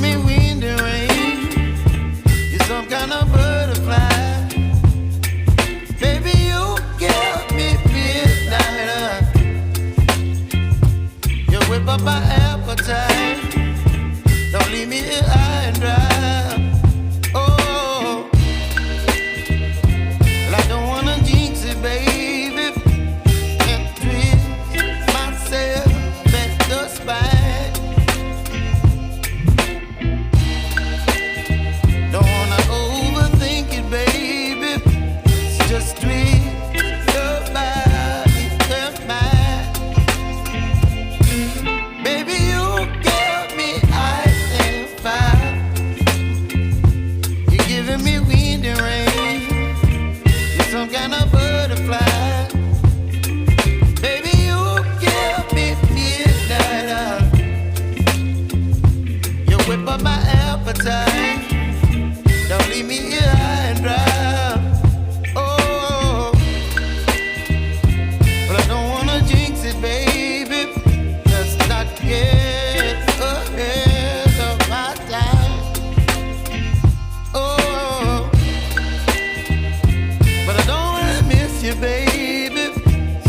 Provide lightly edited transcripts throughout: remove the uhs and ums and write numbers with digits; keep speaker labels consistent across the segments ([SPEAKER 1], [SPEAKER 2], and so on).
[SPEAKER 1] me wind and rain. You're some kind of butterfly. Baby, you give me midnight. You whip up my appetite. Don't leave me here high and dry. Oh, well, I don't wanna jinx it, baby, and twist myself at the spine. Don't wanna overthink it, baby. It's just twist your body and mine. Baby, you give me ice and fire. You're giving me wind and rain. You're some kind of butterfly. Baby, you give me midnight. You whip up my appetite. Don't leave me here high and dry. Oh, but I don't wanna jinx it, baby. Let's not get ahead of my time. Oh, but I don't wanna miss you, baby.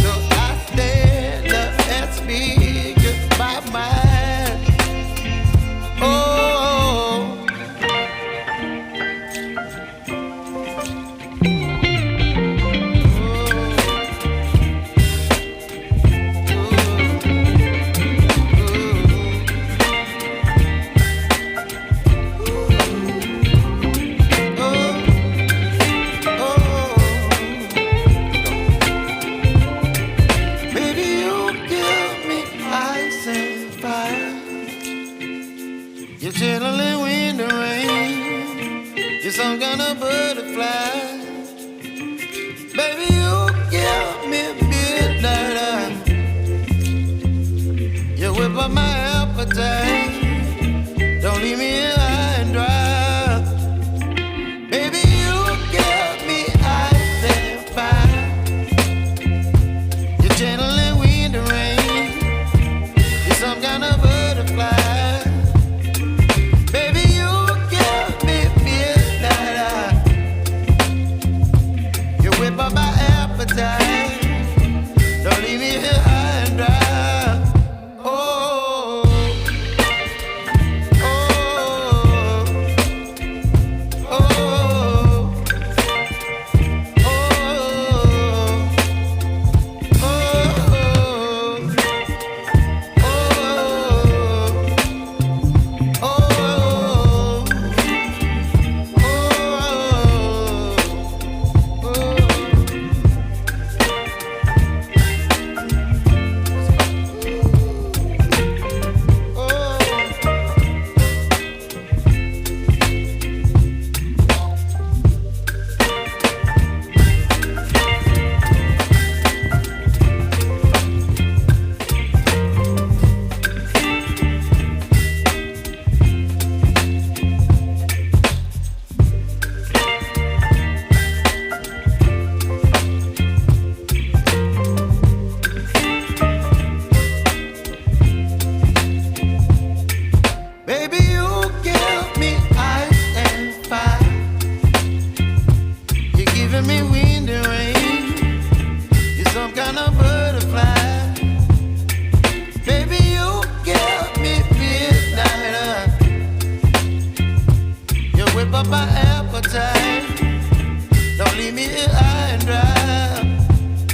[SPEAKER 1] So I stand up and speak my mind. Oh. Baby, you give me ice and fire. You're chilling wind and rain. You're some kind of butterfly. Baby, you give me midnight. You whip up my appetite. Don't leave me here high and dry. Baby, you give me ice and fire. You're channeling wind and rain. You're some kind of butterfly. Baby, you give me midnight. You whip up my appetite. Don't leave me here high and dry. Oh, oh, oh, oh, baby, you give me ice and fire. You're giving me wind and rain. You're some kind of butterfly. Baby, you give me midnight. You whip up my appetite. Don't leave me here high and dry.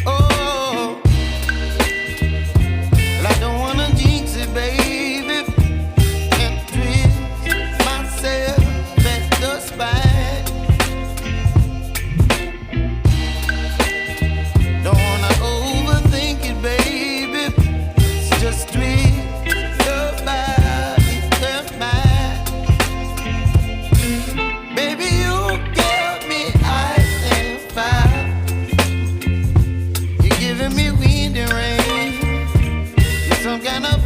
[SPEAKER 1] Oh, well, I don't wanna jinx it, baby, and twist myself at the spine. Don't wanna overthink it, baby. It's just twist your body and mine. Baby, you give me ice and fire. You're giving me wind and rain. You're some kind of